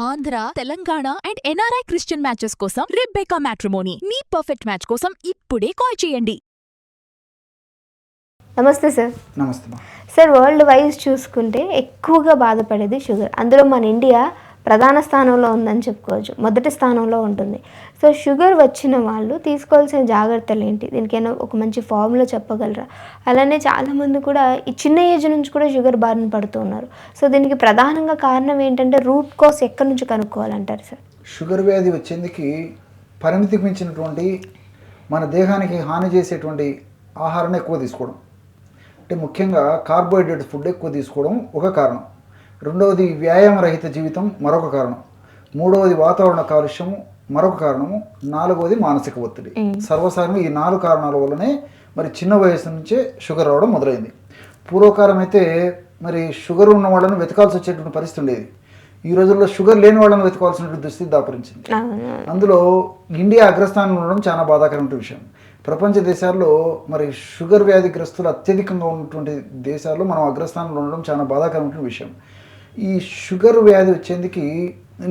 Andhra, Telangana and NRI Christian matches కోసం Rebecca matrimony మీ perfect match కోసం ఇప్పుడే కాల్ చేయండి. నమస్తే సార్. నమస్తే సార్, వరల్డ్ వైజ్ చూసుకుంటే ఎక్కువగా బాధపడేది షుగర్. అందులో మన ఇండియా ప్రధాన స్థానంలో ఉందని చెప్పుకోవచ్చు, మొదటి స్థానంలో ఉంటుంది. సో షుగర్ వచ్చిన వాళ్ళు తీసుకోవాల్సిన జాగ్రత్తలు ఏంటి? దీనికైనా ఒక మంచి ఫార్ములా చెప్పగలరా? అలానే చాలామంది కూడా ఈ చిన్న ఏజ్ నుంచి కూడా షుగర్ బారిన పడుతూ ఉన్నారు. సో దీనికి ప్రధానంగా కారణం ఏంటంటే రూట్ కాజ్ ఎక్కడి నుంచి కనుక్కోవాలంటారు సార్? షుగర్ వ్యాధి వచ్చేందుకు పరిమితికి మించినటువంటి మన దేహానికి హాని చేసేటువంటి ఆహారాన్ని ఎక్కువ తీసుకోవడం, అంటే ముఖ్యంగా కార్బోహైడ్రేట్ ఫుడ్ ఎక్కువ తీసుకోవడం ఒక కారణం. రెండవది వ్యాయామరహిత జీవితం మరొక కారణం. మూడవది వాతావరణ కాలుష్యము మరొక కారణము. నాలుగవది మానసిక ఒత్తిడి. సర్వసాధారణంగా ఈ 4 కారణాల వల్లనే మరి చిన్న వయసు నుంచే షుగర్ రావడం మొదలైంది. పూర్వకాలం అయితే మరి షుగర్ ఉన్న వాళ్ళని వెతకాల్సి వచ్చేటువంటి పరిస్థితి ఉండేది. ఈ రోజుల్లో షుగర్ లేని వాళ్ళని వెతకాల్సినటువంటి దుస్థితి దాపరించింది. అందులో ఇండియా అగ్రస్థానంలో ఉండడం చాలా బాధాకరమైన విషయం. ప్రపంచ దేశాల్లో మరి షుగర్ వ్యాధిగ్రస్తులు అత్యధికంగా ఉన్నటువంటి దేశాల్లో మనం అగ్రస్థానంలో ఉండడం చాలా బాధాకరమైన విషయం. ఈ షుగర్ వ్యాధి వచ్చేందుకు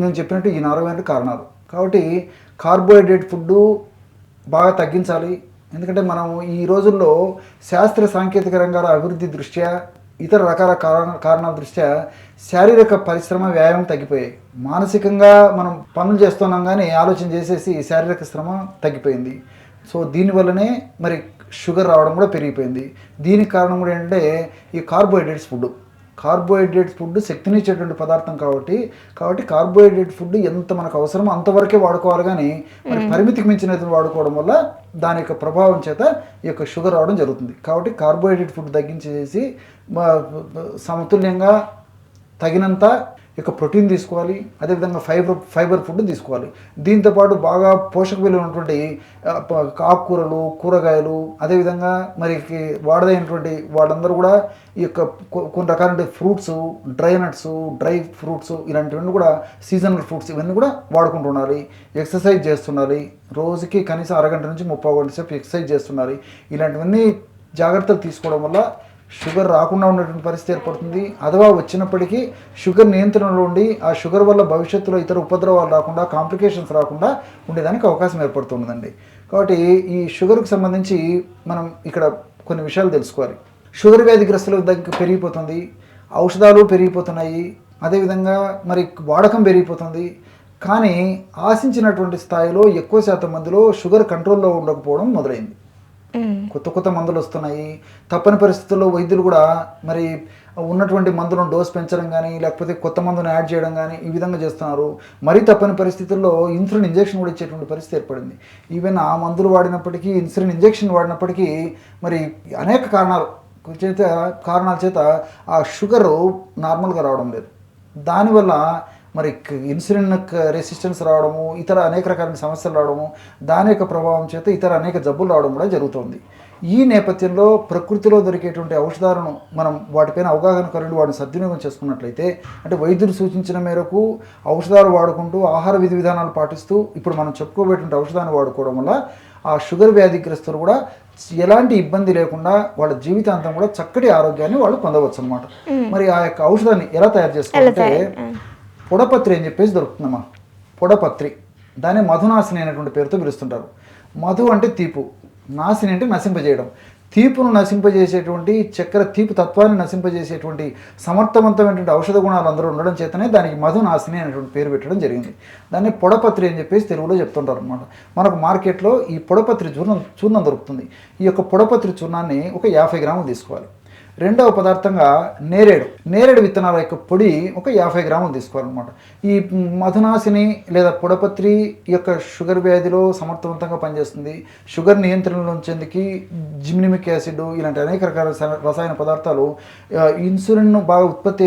నేను చెప్పినట్టు ఈ 4 కారణాలు. కాబట్టి కార్బోహైడ్రేట్ ఫుడ్ బాగా తగ్గించాలి. ఎందుకంటే మనం ఈ రోజుల్లో శాస్త్ర సాంకేతిక రంగాల అభివృద్ధి దృష్ట్యా ఇతర రకాల కారణాల దృష్ట్యా శారీరక పరిశ్రమ వ్యాయామం తగ్గిపోయాయి. మానసికంగా మనం పనులు చేస్తున్నాం కానీ ఆలోచన చేసేసి శారీరక శ్రమ తగ్గిపోయింది. సో దీనివల్లనే మరి షుగర్ రావడం కూడా పెరిగిపోయింది. దీనికి కారణం కూడా ఏంటంటే ఈ కార్బోహైడ్రేట్స్ ఫుడ్ శక్తినిచ్చేటువంటి పదార్థం కాబట్టి కార్బోహైడ్రేట్ ఫుడ్ ఎంత మనకు అవసరమో అంతవరకే వాడుకోవాలి. కానీ మరి పరిమితికి మించినది వాడుకోవడం వల్ల దాని యొక్క ప్రభావం చేత ఈ యొక్క షుగర్ రావడం జరుగుతుంది. కాబట్టి కార్బోహైడ్రేట్ ఫుడ్ తగ్గించేసి సమతుల్యంగా తగినంత ఇక ప్రోటీన్ తీసుకోవాలి. అదేవిధంగా ఫైబర్ ఫుడ్ తీసుకోవాలి. దీంతోపాటు బాగా పోషక విలువ ఉన్నటువంటి ఆకుకూరలు, కూరగాయలు, అదేవిధంగా మరి వాడదైనటువంటి వాళ్ళందరూ కూడా ఈ యొక్క కొన్ని రకాల fruits, dry nuts, dry fruits ఇలాంటివన్నీ కూడా సీజనల్ ఫ్రూట్స్ ఇవన్నీ కూడా వాడుకుంటుండాలి. ఎక్సర్సైజ్ చేస్తుండాలి. రోజుకి కనీసం అరగంట నుంచి 30 గంటల సేపు ఎక్సర్సైజ్ చేస్తుండాలి. ఇలాంటివన్నీ జాగ్రత్తలు తీసుకోవడం వల్ల షుగర్ రాకుండా ఉన్నటువంటి పరిస్థితి ఏర్పడుతుంది. అథవా వచ్చినప్పటికీ షుగర్ నియంత్రణలో ఉండి ఆ షుగర్ వల్ల భవిష్యత్తులో ఇతర ఉపద్రవాలు రాకుండా, కాంప్లికేషన్స్ రాకుండా ఉండేదానికి అవకాశం ఏర్పడుతుందండి. కాబట్టి ఈ షుగర్కి సంబంధించి మనం ఇక్కడ కొన్ని విషయాలు తెలుసుకోవాలి. షుగర్ వ్యాధిగ్రస్తుల దగ్గర పెరిగిపోతుంది, ఔషధాలు పెరిగిపోతున్నాయి, అదేవిధంగా మరి వాడకం పెరిగిపోతుంది. కానీ ఆశించినటువంటి స్థాయిలో ఎక్కువ శాతం మందిలో షుగర్ కంట్రోల్లో ఉండకపోవడం మొదలైంది. కొత్త మందులు వస్తున్నాయి. తప్పని పరిస్థితుల్లో వైద్యులు కూడా మరి ఉన్నటువంటి మందులను డోస్ పెంచడం కానీ, లేకపోతే కొత్త మందును యాడ్ చేయడం కానీ ఈ విధంగా చేస్తున్నారు. మరీ తప్పని పరిస్థితుల్లో ఇన్సులిన్ ఇంజెక్షన్ కూడా ఇచ్చేటువంటి పరిస్థితి ఏర్పడింది. ఈవెన్ ఆ మందులు వాడినప్పటికీ, ఇన్సులిన్ ఇంజెక్షన్ వాడినప్పటికీ మరి అనేక కారణాల చేత ఆ షుగరు నార్మల్గా రావడం లేదు. దానివల్ల మరి ఇన్సులిన్ రెసిస్టెన్స్ రావడము, ఇతర అనేక రకాల సమస్యలు రావడము, దాని యొక్క ప్రభావం చేత ఇతర అనేక జబ్బులు రావడం కూడా జరుగుతుంది. ఈ నేపథ్యంలో ప్రకృతిలో దొరికేటువంటి ఔషధాలను మనం వాటిపైన అవగాహన కలిగి వాటిని సద్వినియోగం చేసుకున్నట్లయితే, అంటే వైద్యులు సూచించిన మేరకు ఔషధాలు వాడుకుంటూ ఆహార విధి విధానాలు పాటిస్తూ ఇప్పుడు మనం చెప్పుకోబోయేటువంటి ఔషధాన్ని వాడుకోవడం వల్ల ఆ షుగర్ వ్యాధిగ్రస్తులు కూడా ఎలాంటి ఇబ్బంది లేకుండా వాళ్ళ జీవితాంతం కూడా చక్కటి ఆరోగ్యాన్ని వాళ్ళు పొందవచ్చు అన్నమాట. మరి ఆ యొక్క ఔషధాన్ని ఎలా తయారు చేసుకోవాలంటే పొడపత్రి అని చెప్పేసి దొరుకుతుందమ్మా. పొడపత్రి, దాన్ని మధునాశిని అనేటువంటి పేరుతో పిలుస్తుంటారు. మధు అంటే తీపు, నాశిని అంటే నశింపజేయడం. తీపును నశింపజేసేటువంటి చక్కెర తీపు తత్వాన్ని నశింపజేసేటువంటి సమర్థవంతమైనటువంటి ఔషధ గుణాలు అందరూ ఉండడం చేతనే దానికి మధునాశిని అనేటువంటి పేరు పెట్టడం జరిగింది. దాన్ని పొడపత్రి అని చెప్పేసి తెలుగులో చెప్తుంటారు అనమాట. మనకు మార్కెట్లో ఈ పొడపత్రి చూర్ణం దొరుకుతుంది. ఈ యొక్క పొడపత్రి చూర్ణాన్ని ఒక 50 గ్రాములు తీసుకోవాలి. రెండవ పదార్థంగా నేరేడు విత్తనాల యొక్క పొడి ఒక 50 గ్రాములు తీసుకోవాలన్నమాట. ఈ మధునాశిని లేదా పొడపత్రి యొక్క షుగర్ వ్యాధిలో సమర్థవంతంగా పనిచేస్తుంది. షుగర్ నియంత్రణలో ఉంచేందుకు జిమ్నిమిక్ యాసిడ్ ఇలాంటి అనేక రకాల రసాయన పదార్థాలు ఇన్సులిన్ను బాగా ఉత్పత్తి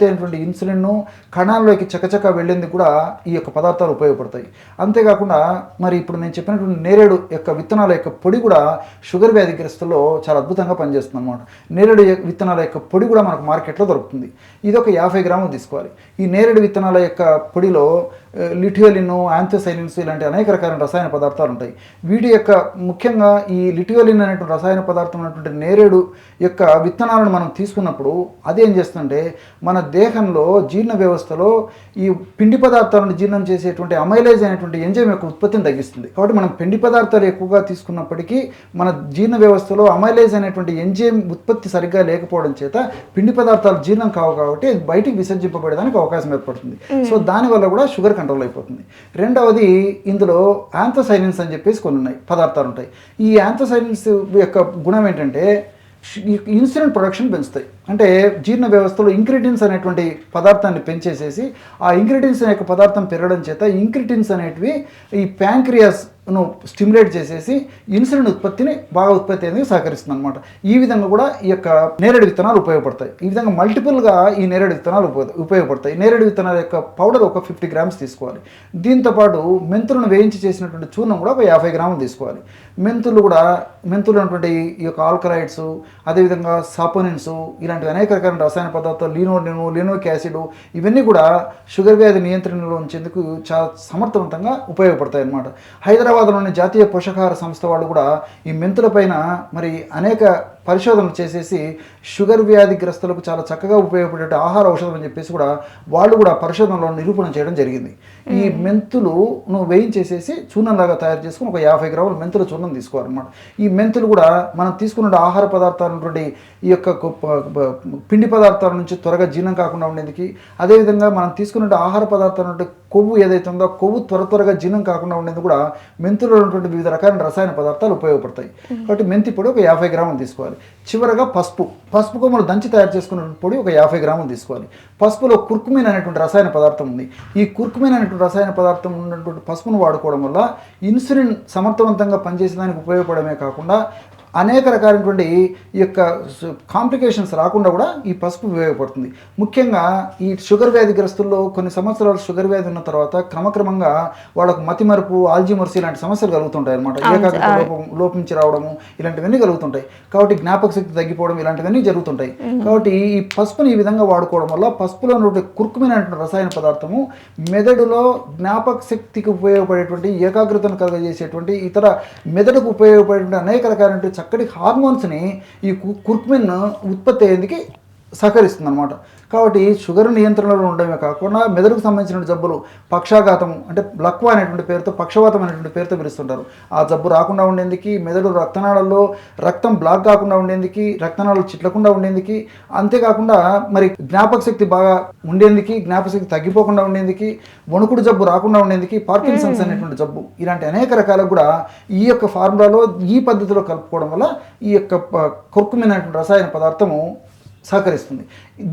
అయినటువంటి ఇన్సులిన్ను కణాల్లోకి చకచకా వెళ్లేందుకు కూడా ఈ యొక్క పదార్థాలు ఉపయోగపడతాయి. అంతేకాకుండా మరి ఇప్పుడు నేను చెప్పినటువంటి నేరేడు యొక్క విత్తనాల యొక్క పొడి కూడా షుగర్ వ్యాధిగ్రస్తుల్లో చాలా అద్భుతంగా పనిచేస్తుంది అన్నమాట. నేరేడు విత్తనాల యొక్క పొడి కూడా మనకు మార్కెట్లో దొరుకుతుంది. ఇది ఒక 50 గ్రాములు తీసుకోవాలి. ఈ నేరేడు విత్తనాల యొక్క పొడిలో లిటియోలిన్, యాంథోసైలిన్స్ ఇలాంటి అనేక రకాల రసాయన పదార్థాలు ఉంటాయి. వీటి యొక్క ముఖ్యంగా ఈ లిటియోలిన్ అనేటువంటి రసాయన పదార్థం అనేటువంటి నేరేడు యొక్క విత్తనాలను మనం తీసుకున్నప్పుడు అదేం చేస్తుంటే మన దేహంలో జీర్ణ వ్యవస్థలో ఈ పిండి పదార్థాలను జీర్ణం చేసేటువంటి అమైలేజ్ అనేటువంటి ఎంజైమ్ యొక్క ఉత్పత్తిని తగ్గిస్తుంది. కాబట్టి మనం పిండి పదార్థాలు ఎక్కువగా తీసుకున్నప్పటికీ మన జీర్ణ వ్యవస్థలో అమైలేజ్ అనేటువంటి ఎంజైమ్ ఉత్పత్తి సరిగ్గా లేకపోవడం చేత పిండి పదార్థాలు జీర్ణం కావు కాబట్టి అది బయటికి విసర్జింపబడడానికి అవకాశం ఏర్పడుతుంది. సో దానివల్ల కూడా షుగర్ కంట్రోల్ అయిపోతుంది. రెండవది ఇందులో యాంథోసైలిన్స్ అని చెప్పేసి కొన్ని ఉన్నాయి పదార్థాలు ఉంటాయి. ఈ యాంథోసైలిన్స్ యొక్క గుణం ఏంటంటే ఇన్సులిన్ ప్రొడక్షన్ పెంచుతాయి. అంటే జీర్ణ వ్యవస్థలో ఇంక్రిటిన్స్ అనేటువంటి పదార్థాన్ని పెంచేసేసి ఆ ఇంక్రిటిన్స్ యొక్క పదార్థం పెరగడం చేత ఇంక్రిటిన్స్ అనేటివి ఈ ప్యాంక్రియాస్ను స్టిమ్యులేట్ చేసేసి ఇన్సులిన్ ఉత్పత్తిని బాగా ఉత్పత్తి అనేది సహకరిస్తుంది అనమాట. ఈ విధంగా కూడా ఈ యొక్క నేరేడు విత్తనాలు ఉపయోగపడతాయి. ఈ విధంగా మల్టిపుల్గా ఈ నేరేడు విత్తనాలు ఉపయోగపడతాయి. నేరేడు విత్తనాల యొక్క పౌడర్ ఒక 50 గ్రామ్స్ తీసుకోవాలి. దీంతోపాటు మెంతులను వేయించి చేసినటువంటి చూర్ణం కూడా ఒక 50 గ్రాములు తీసుకోవాలి. మెంతులు ఉన్నటువంటి ఈ యొక్క ఆల్కలైడ్స్, అదేవిధంగా సాపోనిన్స్, ఇలాంటి అనేక రకాల రసాయన పదార్థాలు, లినోలిక్ యాసిడ్, ఇవన్నీ కూడా షుగర్ వ్యాధి నియంత్రణలో ఉంచేందుకు చాలా సమర్థవంతంగా ఉపయోగపడతాయి అన్నమాట. హైదరాబాద్లోని జాతీయ పోషకాహార సంస్థ వాళ్ళు కూడా ఈ మెంతుల పైన మరి అనేక పరిశోధనలు చేసేసి షుగర్ వ్యాధిగ్రస్తులకు చాలా చక్కగా ఉపయోగపడే ఆహార ఔషధం అని చెప్పేసి కూడా వాళ్ళు కూడా పరిశోధనలో నిరూపణ చేయడం జరిగింది. ఈ మెంతులు వేయించేసేసి చూర్ణంలాగా తయారు చేసుకుని ఒక 50 గ్రాముల మెంతుల చూర్ణం తీసుకోవాలన్నమాట. ఈ మెంతులు కూడా మనం తీసుకున్న ఆహార పదార్థాల నుండి ఈ యొక్క పిండి పదార్థాల నుంచి త్వరగా జీర్ణం కాకుండా ఉండేందుకు, అదేవిధంగా మనం తీసుకున్న ఆహార పదార్థాల నుండి కొవ్వు ఏదైతే ఉందో కొవ్వు త్వరగా జీర్ణం కాకుండా ఉండేందుకు కూడా మెంతులో ఉన్నటువంటి వివిధ రకాల రసాయన పదార్థాలు ఉపయోగపడతాయి. కాబట్టి మెంతి పొడి ఒక 50 గ్రాములు తీసుకోవాలి. చివరగా పసుపు కొమ్మలు దంచి తయారు చేసుకున్న పొడి ఒక 50 గ్రాములు తీసుకోవాలి. పసుపులో కుర్కుమిన్ అనేటువంటి రసాయన పదార్థం ఉంది. ఈ కుర్కుమిన్ అనేటువంటి రసాయన పదార్థం ఉన్నటువంటి పసుపును వాడుకోవడం వల్ల ఇన్సులిన్ సమర్థవంతంగా పనిచేసేదానికి ఉపయోగపడమే కాకుండా అనేక రకాలైనటువంటి ఈ యొక్క కాంప్లికేషన్స్ రాకుండా కూడా ఈ పసుపు ఉపయోగపడుతుంది. ముఖ్యంగా ఈ షుగర్ వ్యాధిగ్రస్తుల్లో కొన్ని సంవత్సరాలు షుగర్ వ్యాధి ఉన్న తర్వాత క్రమక్రమంగా వాళ్ళకు మతిమరుపు, ఆల్జీమర్స్ ఇలాంటి సమస్యలు కలుగుతుంటాయి అనమాట. ఏకాగ్రత లోపించి రావడము ఇలాంటివన్నీ కలుగుతుంటాయి. కాబట్టి జ్ఞాపక శక్తి తగ్గిపోవడం ఇలాంటివన్నీ జరుగుతుంటాయి. కాబట్టి ఈ పసుపుని ఈ విధంగా వాడుకోవడం వల్ల పసుపులో ఉన్నటువంటి కుర్కుమిన్ అనేటువంటి రసాయన పదార్థము మెదడులో జ్ఞాపక శక్తికి ఉపయోగపడేటువంటి, ఏకాగ్రతను కలుగజేసేటువంటి, ఇతర మెదడుకు ఉపయోగపడేటువంటి అనేక రకాలైన చక్కటి హార్మోన్స్ని ఈ కుర్కుమిన్ ఉత్పత్తి అయ్యేందుకు సహకరిస్తుంది అనమాట. కాబట్టి షుగర్ నియంత్రణలో ఉండడమే కాకుండా మెదడుకు సంబంధించిన జబ్బులు, పక్షాఘాతం అంటే లక్వా అనేటువంటి పేరుతో, పక్షవాతం అనేటువంటి పేరుతో పిలుస్తుంటారు. ఆ జబ్బు రాకుండా ఉండేందుకు, మెదడు రక్తనాళాల్లో రక్తం బ్లాక్ కాకుండా ఉండేందుకు, రక్తనాళాలు చిట్లకుండా ఉండేందుకు, అంతేకాకుండా మరి జ్ఞాపక శక్తి బాగా ఉండేందుకు, జ్ఞాపక శక్తి తగ్గిపోకుండా ఉండేందుకు, వణుకుడు జబ్బు రాకుండా ఉండేందుకు, పార్కిన్సన్స్ అనేటువంటి జబ్బు, ఇలాంటి అనేక రకాలకు కూడా ఈ యొక్క ఫార్ములాలో ఈ పద్ధతిలో కలుపుకోవడం వల్ల ఈ యొక్క కుర్కుమిన్ అనేటువంటి రసాయన పదార్థము సహకరిస్తుంది.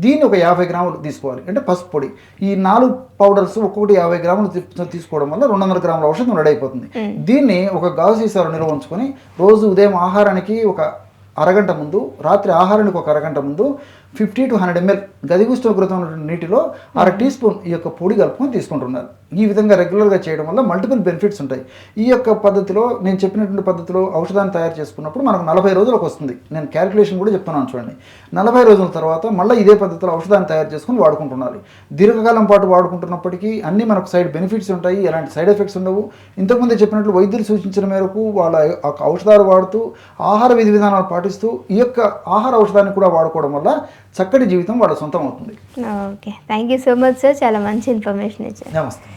దీన్ని ఒక 50 గ్రాములు తీసుకోవాలి. అంటే పసుపు పొడి, ఈ 4 పౌడర్స్ ఒక్కొక్కటి 50 గ్రాములు తీసుకోవడం వల్ల 200 గ్రాముల ఔషధం రెడీ అయిపోతుంది. దీన్ని ఒక గాజు సీసాలో నిల్వ ఉంచుకొని రోజు ఉదయం ఆహారానికి ఒక అరగంట ముందు, రాత్రి ఆహారానికి ఒక అరగంట ముందు 50 to 100 ml గది ఉష్ణోగ్రత ఉన్నటువంటి నీటిలో 1/2 టీ స్పూన్ ఈ యొక్క పొడి కలుపుకొని తీసుకుంటున్నారు. ఈ విధంగా రెగ్యులర్గా చేయడం వల్ల మల్టిపుల్ బెనిఫిట్స్ ఉంటాయి. ఈ యొక్క పద్ధతిలో నేను చెప్పినటువంటి పద్ధతిలో ఔషధాన్ని తయారు చేసుకున్నప్పుడు మనకు 40 రోజులకు వస్తుంది. నేను క్యాలిక్యులేషన్ కూడా చెప్తున్నాను చూడండి. 40 రోజుల తర్వాత మళ్ళీ ఇదే పద్ధతిలో ఔషధాన్ని తయారు చేసుకుని వాడుకుంటున్నారు. దీర్ఘకాలం పాటు వాడుకుంటున్నప్పటికీ అన్ని మనకు సైడ్ బెనిఫిట్స్ ఉంటాయి, ఎలాంటి సైడ్ ఎఫెక్ట్స్ ఉండవు. ఇంతకుముందే చెప్పినట్లు వైద్యులు సూచించిన మేరకు వాళ్ళ ఔషధాలు వాడుతూ, ఆహార విధి విధానాలు పాటిస్తూ ఈ యొక్క ఆహార ఔషధాన్ని కూడా వాడుకోవడం వల్ల చక్కటి జీవితం వాళ్ళ సొంతం అవుతుంది. Okay, thank you so much sir, చాలా మంచి ఇన్ఫర్మేషన్ ఇచ్చారు. నమస్తే.